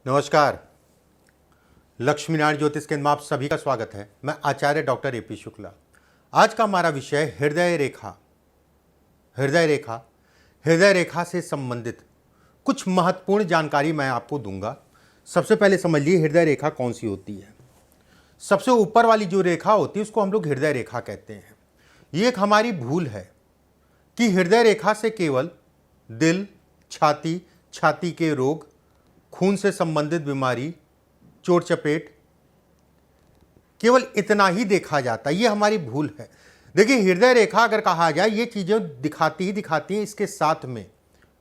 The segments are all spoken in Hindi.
नमस्कार। लक्ष्मीनारायण ज्योतिष केंद्र में आप सभी का स्वागत है। मैं आचार्य डॉक्टर एपी शुक्ला। आज का हमारा विषय हृदय रेखा। हृदय रेखा से संबंधित कुछ महत्वपूर्ण जानकारी मैं आपको दूंगा। सबसे पहले समझ लीजिए हृदय रेखा कौन सी होती है। सबसे ऊपर वाली जो रेखा होती है उसको हम लोग हृदय रेखा कहते हैं। ये एक हमारी भूल है कि हृदय रेखा से केवल दिल, छाती के रोग, खून से संबंधित बीमारी, चोट चपेट, केवल इतना ही देखा जाता है। ये हमारी भूल है। देखिए, हृदय रेखा अगर कहा जाए ये चीजें दिखाती हैं। इसके साथ में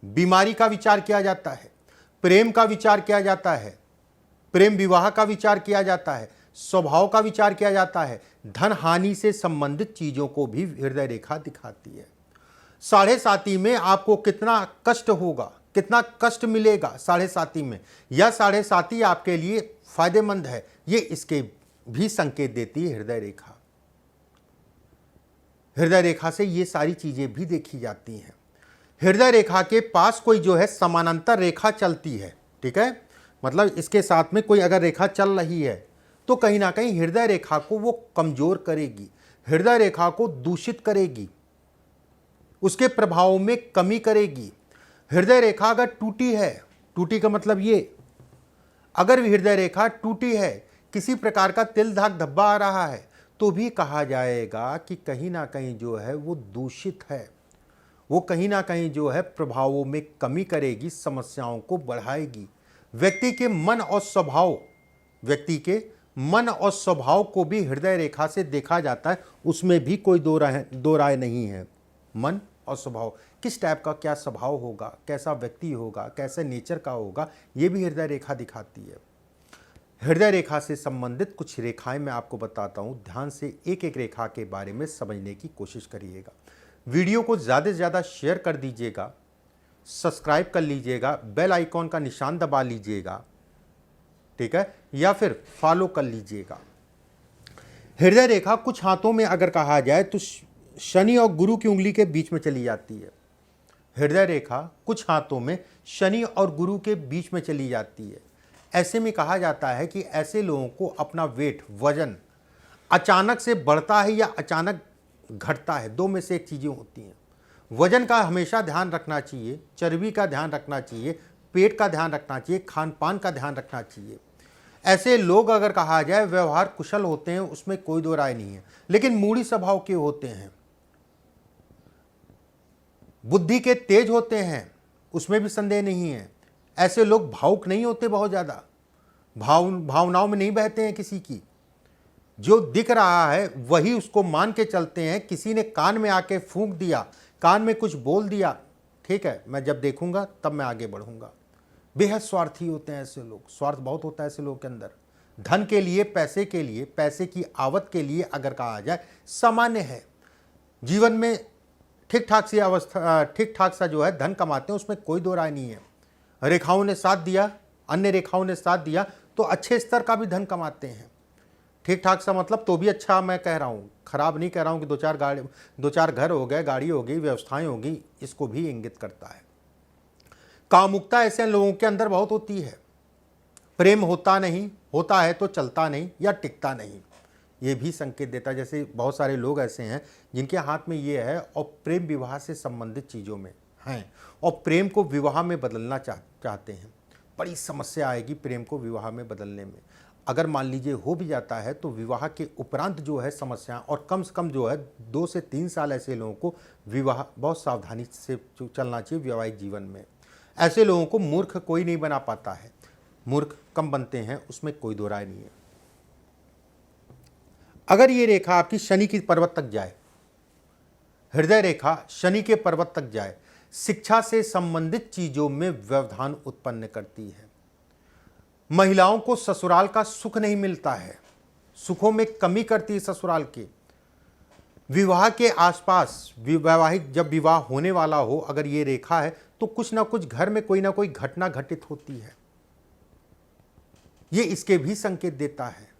बीमारी का विचार किया जाता है, प्रेम का विचार किया जाता है, प्रेम विवाह का विचार किया जाता है, स्वभाव का विचार किया जाता है, धन हानि से संबंधित चीजों को भी हृदय रेखा दिखाती है। साढ़े साती में आपको कितना कष्ट होगा, कितना कष्ट मिलेगा साढ़े साती में, या साढ़े साती आपके लिए फायदेमंद है, ये इसके भी संकेत देती है हृदय रेखा। हृदय रेखा से ये सारी चीजें भी देखी जाती हैं। हृदय रेखा के पास कोई जो है समानांतर रेखा चलती है, ठीक है, मतलब इसके साथ में कोई अगर रेखा चल रही है तो कहीं ना कहीं हृदय रेखा को वो कमजोर करेगी, हृदय रेखा को दूषित करेगी, उसके प्रभाव में कमी करेगी। हृदय रेखा अगर टूटी है, टूटी का मतलब ये, अगर हृदय रेखा टूटी है, किसी प्रकार का तिल धाक धब्बा आ रहा है, तो भी कहा जाएगा कि कहीं ना कहीं जो है वो दूषित है। वो कहीं ना कहीं जो है प्रभावों में कमी करेगी, समस्याओं को बढ़ाएगी। व्यक्ति के मन और स्वभाव को भी हृदय रेखा से देखा जाता है। उसमें भी कोई दो राय नहीं है। मन और स्वभाव, किस टाइप का क्या स्वभाव होगा, कैसा व्यक्ति होगा, कैसे नेचर का होगा, ये भी हृदय रेखा दिखाती है। हृदय रेखा से संबंधित कुछ रेखाएं मैं आपको बताता हूं। ध्यान से एक एक रेखा के बारे में समझने की कोशिश करिएगा। वीडियो को ज़्यादा से ज़्यादा शेयर कर दीजिएगा, सब्सक्राइब कर लीजिएगा, बेल आइकॉन का निशान दबा लीजिएगा, ठीक है, या फिर फॉलो कर लीजिएगा। हृदय रेखा कुछ हाथों में अगर कहा जाए तो शनि और गुरु की उंगली के बीच में चली जाती है। हृदय रेखा कुछ हाथों में शनि और गुरु के बीच में चली जाती है। ऐसे में कहा जाता है कि ऐसे लोगों को अपना वेट, वजन अचानक से बढ़ता है या अचानक घटता है, दो में से एक चीज़ें होती हैं। वजन का हमेशा ध्यान रखना चाहिए, चर्बी का ध्यान रखना चाहिए, पेट का ध्यान रखना चाहिए, खान पान का ध्यान रखना चाहिए। ऐसे लोग अगर कहा जाए व्यवहार कुशल होते हैं, उसमें कोई दो राय नहीं है, लेकिन मूढ़ी स्वभाव के होते हैं। बुद्धि के तेज होते हैं, उसमें भी संदेह नहीं है। ऐसे लोग भावुक नहीं होते, बहुत ज़्यादा भावनाओं में नहीं बहते हैं किसी की। जो दिख रहा है वही उसको मान के चलते हैं। किसी ने कान में आके फूंक दिया, कान में कुछ बोल दिया, ठीक है, मैं जब देखूंगा तब मैं आगे बढ़ूंगा। बेहद स्वार्थी होते हैं ऐसे लोग, स्वार्थ बहुत होता है ऐसे लोगों के अंदर। धन के लिए, पैसे की आवत के लिए अगर कहा जाए सामान्य है। जीवन में ठीक ठाक सा जो है धन कमाते हैं, उसमें कोई दो राय नहीं है। रेखाओं ने साथ दिया, अन्य रेखाओं ने साथ दिया तो अच्छे स्तर का भी धन कमाते हैं। ठीक ठाक सा मतलब तो भी अच्छा मैं कह रहा हूँ, खराब नहीं कह रहा हूँ कि दो चार घर हो गए, गाड़ी हो गई, व्यवस्थाएं होगी, इसको भी इंगित करता है। कामुकता ऐसे लोगों के अंदर बहुत होती है। प्रेम होता नहीं, होता है तो चलता नहीं या टिकता नहीं, ये भी संकेत देता है। जैसे बहुत सारे लोग ऐसे हैं जिनके हाथ में ये है और प्रेम विवाह से संबंधित चीज़ों में हैं और प्रेम को विवाह में बदलना चाहते हैं। बड़ी समस्या आएगी प्रेम को विवाह में बदलने में। अगर मान लीजिए हो भी जाता है तो विवाह के उपरांत जो है समस्या, और कम से कम जो है 2 से 3 साल ऐसे लोगों को विवाह बहुत सावधानी से चलना चाहिए वैवाहिक जीवन में। ऐसे लोगों को मूर्ख कोई नहीं बना पाता है, मूर्ख कम बनते हैं, उसमें कोई दो राय नहीं है। अगर ये रेखा आपकी शनि की पर्वत तक जाए, हृदय रेखा शनि के पर्वत तक जाए, शिक्षा से संबंधित चीजों में व्यवधान उत्पन्न करती है। महिलाओं को ससुराल का सुख नहीं मिलता है, सुखों में कमी करती है ससुराल के। विवाह के आसपास वैवाहिक जब विवाह होने वाला हो, अगर ये रेखा है तो कुछ ना कुछ घर में कोई ना कोई घटना घटित होती है, ये इसके भी संकेत देता है।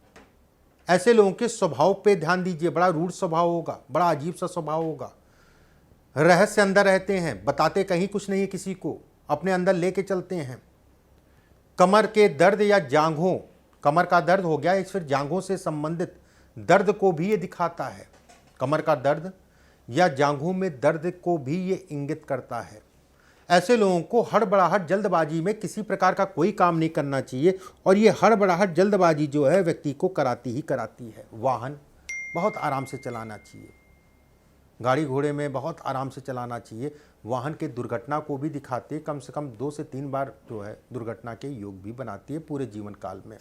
ऐसे लोगों के स्वभाव पे ध्यान दीजिए, बड़ा रूढ़ स्वभाव होगा, बड़ा अजीब सा स्वभाव होगा, रहस्य अंदर रहते हैं, बताते कहीं कुछ नहीं है किसी को, अपने अंदर लेके चलते हैं। कमर के दर्द या जांघों, कमर का दर्द हो गया या फिर जांघों से संबंधित दर्द को भी ये दिखाता है। कमर का दर्द या जांघों में दर्द को भी ये इंगित करता है। ऐसे लोगों को हड़बड़ाहट, जल्दबाजी में किसी प्रकार का कोई काम नहीं करना चाहिए और ये हड़बड़ाहट, जल्दबाजी जो है व्यक्ति को कराती ही कराती है। वाहन बहुत आराम से चलाना चाहिए, गाड़ी घोड़े में बहुत आराम से चलाना चाहिए। वाहन के दुर्घटना को भी दिखाती है, कम से कम 2 से 3 बार जो है दुर्घटना के योग भी बनाती है पूरे जीवन काल में।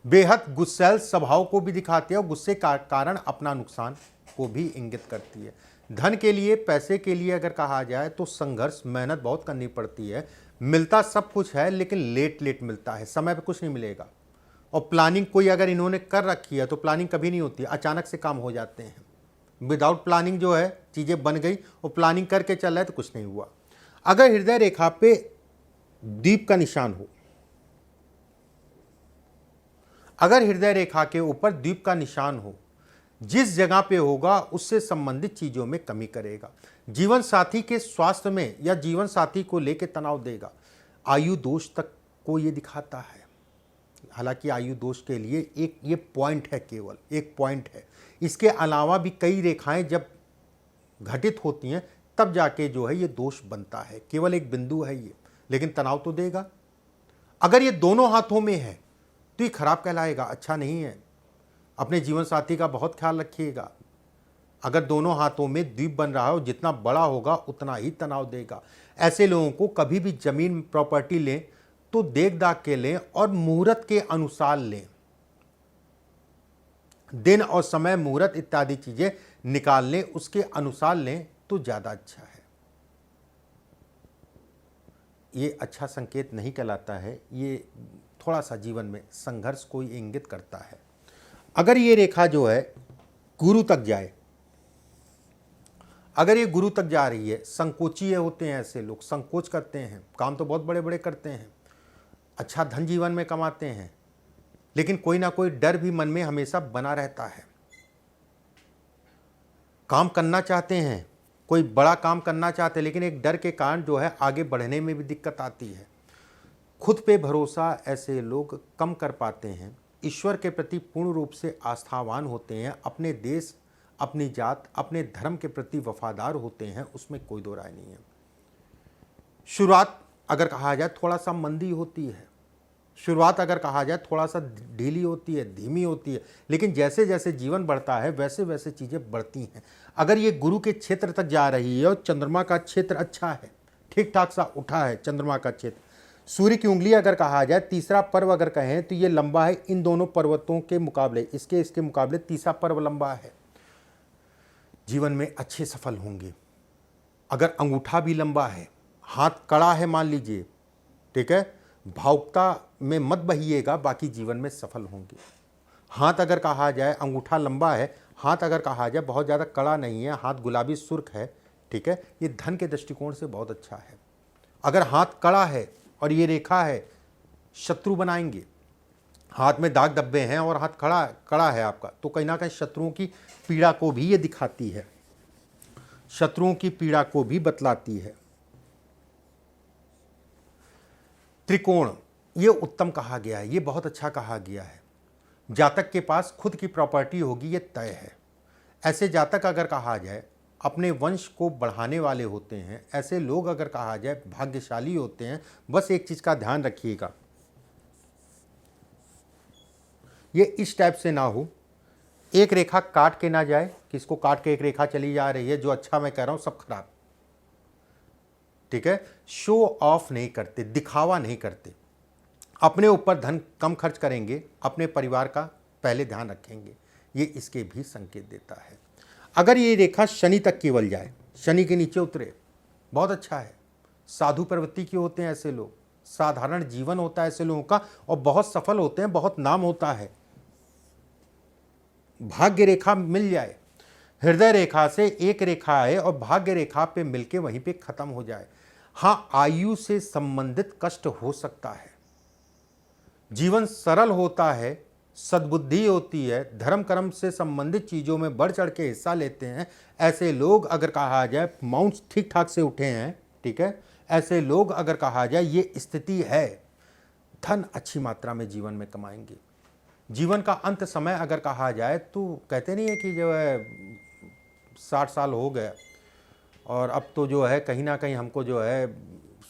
बेहद गुस्सैल स्वभाव को भी दिखाती है और गुस्से का कारण अपना नुकसान को भी इंगित करती है। धन के लिए, पैसे के लिए अगर कहा जाए तो संघर्ष, मेहनत बहुत करनी पड़ती है। मिलता सब कुछ है लेकिन लेट लेट मिलता है, समय पे कुछ नहीं मिलेगा। और प्लानिंग कोई अगर इन्होंने कर रखी है तो प्लानिंग कभी नहीं होती, अचानक से काम हो जाते हैं। विदाउट प्लानिंग जो है चीज़ें बन गई और प्लानिंग करके चल रहा है तो कुछ नहीं हुआ। अगर हृदय रेखा पे दीप का निशान हो, अगर हृदय रेखा के ऊपर द्वीप का निशान हो, जिस जगह पे होगा उससे संबंधित चीजों में कमी करेगा। जीवन साथी के स्वास्थ्य में या जीवन साथी को लेकर तनाव देगा। आयु दोष तक को ये दिखाता है। हालांकि आयु दोष के लिए एक ये पॉइंट है, केवल एक पॉइंट है। इसके अलावा भी कई रेखाएं जब घटित होती हैं तब जाके जो है ये दोष बनता है। केवल एक बिंदु है ये, लेकिन तनाव तो देगा। अगर ये दोनों हाथों में है तो ये खराब कहलाएगा, अच्छा नहीं है। अपने जीवन साथी का बहुत ख्याल रखिएगा। अगर दोनों हाथों में द्वीप बन रहा है और जितना बड़ा होगा उतना ही तनाव देगा। ऐसे लोगों को कभी भी जमीन प्रॉपर्टी लें तो देख दाख के लें और मुहूर्त के अनुसार लें। दिन और समय, मुहूर्त इत्यादि चीजें निकाल लें, उसके अनुसार लें तो ज्यादा अच्छा है। ये अच्छा संकेत नहीं कहलाता है, ये थोड़ा सा जीवन में संघर्ष को इंगित करता है। अगर ये रेखा जो है गुरु तक जाए, अगर ये गुरु तक जा रही है, संकोची होते हैं ऐसे लोग, संकोच करते हैं, काम तो बहुत बड़े बड़े करते हैं, अच्छा धन जीवन में कमाते हैं, लेकिन कोई ना कोई डर भी मन में हमेशा बना रहता है। काम करना चाहते हैं, कोई बड़ा काम करना चाहते हैं, लेकिन एक डर के कारण जो है आगे बढ़ने में भी दिक्कत आती है। खुद पे भरोसा ऐसे लोग कम कर पाते हैं। ईश्वर के प्रति पूर्ण रूप से आस्थावान होते हैं। अपने देश, अपनी जात, अपने धर्म के प्रति वफादार होते हैं, उसमें कोई दो राय नहीं है। शुरुआत अगर कहा जाए थोड़ा सा मंदी होती है, शुरुआत अगर कहा जाए थोड़ा सा ढीली होती है, धीमी होती है, लेकिन जैसे जैसे जीवन बढ़ता है वैसे वैसे चीज़ें बढ़ती हैं। अगर ये गुरु के क्षेत्र तक जा रही है और चंद्रमा का क्षेत्र अच्छा है, ठीक ठाक सा उठा है चंद्रमा का क्षेत्र, सूर्य की उंगली अगर कहा जाए, तीसरा पर्व अगर कहें तो ये लंबा है इन दोनों पर्वतों के मुकाबले, इसके मुकाबले तीसरा पर्व लंबा है। जीवन में अच्छे सफल होंगे। अगर अंगूठा भी लंबा है, हाथ कड़ा है मान लीजिए, ठीक है, भावुकता में मत बहिएगा, बाकी जीवन में सफल होंगे। हाथ अगर कहा जाए, अंगूठा लंबा है, हाथ अगर कहा जाए बहुत ज़्यादा कड़ा नहीं है, हाथ गुलाबी सुर्ख है, ठीक है, ये धन के दृष्टिकोण से बहुत अच्छा है। अगर हाथ कड़ा है और ये रेखा है, शत्रु बनाएंगे। हाथ में दाग धब्बे हैं और हाथ कड़ा है आपका, तो कहीं ना कहीं शत्रुओं की पीड़ा को भी ये दिखाती है, शत्रुओं की पीड़ा को भी बतलाती है। त्रिकोण ये उत्तम कहा गया है, ये बहुत अच्छा कहा गया है। जातक के पास खुद की प्रॉपर्टी होगी, ये तय है। ऐसे जातक अगर कहा जाए अपने वंश को बढ़ाने वाले होते हैं, ऐसे लोग अगर कहा जाए भाग्यशाली होते हैं। बस एक चीज का ध्यान रखिएगा, ये इस टाइप से ना हो, एक रेखा काट के ना जाए, किसको काट के एक रेखा चली जा रही है, जो अच्छा मैं कह रहा हूं सब खराब, ठीक है। शो ऑफ नहीं करते, दिखावा नहीं करते, अपने ऊपर धन कम खर्च करेंगे, अपने परिवार का पहले ध्यान रखेंगे, ये इसके भी संकेत देता है। अगर ये रेखा शनि तक केवल जाए, शनि के नीचे उतरे, बहुत अच्छा है। साधु प्रवृत्ति के होते हैं ऐसे लोग, साधारण जीवन होता है ऐसे लोगों का और बहुत सफल होते हैं, बहुत नाम होता है। भाग्य रेखा मिल जाए, हृदय रेखा से एक रेखा आए और भाग्य रेखा पे मिलके वहीं पे खत्म हो जाए। हाँ, आयु से संबंधित कष्ट हो सकता है, जीवन सरल होता है, सद्बुद्धि होती है, धर्म कर्म से संबंधित चीजों में बढ़ चढ़ के हिस्सा लेते हैं। ऐसे लोग अगर कहा जाए माउंट्स ठीक ठाक से उठे हैं, ठीक है, ऐसे लोग अगर कहा जाए ये स्थिति है, धन अच्छी मात्रा में जीवन में कमाएंगे। जीवन का अंत समय अगर कहा जाए तो कहते नहीं है कि जो है 60 साल हो गया और अब तो जो है कहीं ना कहीं हमको जो है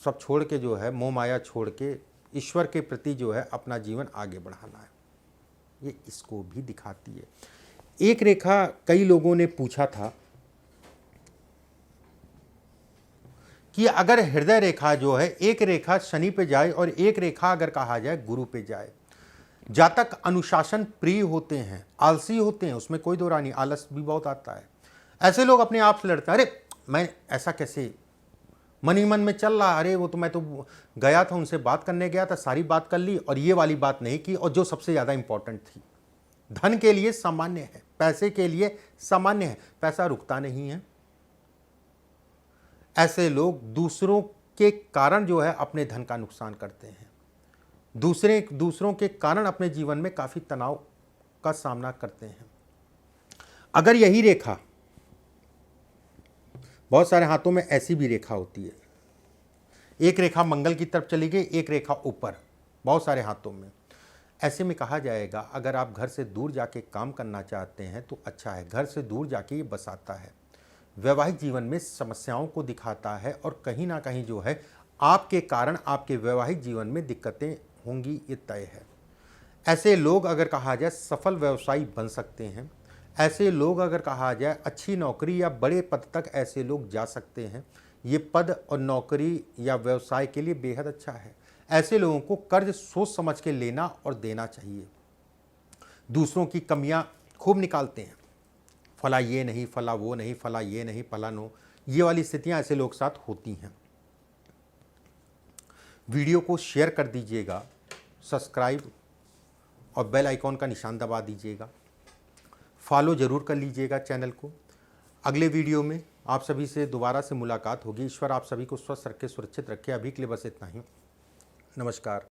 सब छोड़ के जो है मोह माया छोड़ के ईश्वर के प्रति जो है अपना जीवन आगे बढ़ाना है। ये इसको भी दिखाती है। एक रेखा कई लोगों ने पूछा था कि अगर हृदय रेखा जो है एक रेखा शनि पे जाए और एक रेखा अगर कहा जाए गुरु पे जाए, जातक अनुशासन प्रिय होते हैं, आलसी होते हैं, उसमें कोई दो राय नहीं, आलस भी बहुत आता है। ऐसे लोग अपने आप से लड़ते हैं, अरे मैं ऐसा कैसे, मन ही मन में चल रहा, अरे वो तो मैं तो गया था, उनसे बात करने गया था, सारी बात कर ली और ये वाली बात नहीं की, और जो सबसे ज़्यादा इंपॉर्टेंट थी, धन के लिए सामान्य है, पैसे के लिए सामान्य है, पैसा रुकता नहीं है। ऐसे लोग दूसरों के कारण जो है अपने धन का नुकसान करते हैं, दूसरों के कारण अपने जीवन में काफ़ी तनाव का सामना करते हैं। अगर यही रेखा, बहुत सारे हाथों में ऐसी भी रेखा होती है, एक रेखा मंगल की तरफ चली गई, एक रेखा ऊपर, बहुत सारे हाथों में, ऐसे में कहा जाएगा अगर आप घर से दूर जाके काम करना चाहते हैं तो अच्छा है। घर से दूर जाके ये बसाता है, वैवाहिक जीवन में समस्याओं को दिखाता है और कहीं ना कहीं जो है आपके कारण आपके वैवाहिक जीवन में दिक्कतें होंगी, ये तय है। ऐसे लोग अगर कहा जाए सफल व्यवसायी बन सकते हैं, ऐसे लोग अगर कहा जाए अच्छी नौकरी या बड़े पद तक ऐसे लोग जा सकते हैं। ये पद और नौकरी या व्यवसाय के लिए बेहद अच्छा है। ऐसे लोगों को कर्ज सोच समझ के लेना और देना चाहिए। दूसरों की कमियां खूब निकालते हैं, फला ये नहीं, फला वो नहीं, फला ये नहीं, फला नो, ये वाली स्थितियां ऐसे लोग साथ होती हैं। वीडियो को शेयर कर दीजिएगा, सब्सक्राइब और बेल आइकॉन का निशान दबा दीजिएगा, फॉलो ज़रूर कर लीजिएगा चैनल को। अगले वीडियो में आप सभी से दोबारा से मुलाकात होगी। ईश्वर आप सभी को स्वस्थ रखे, सुरक्षित रखे। अभी के लिए बस इतना ही। नमस्कार।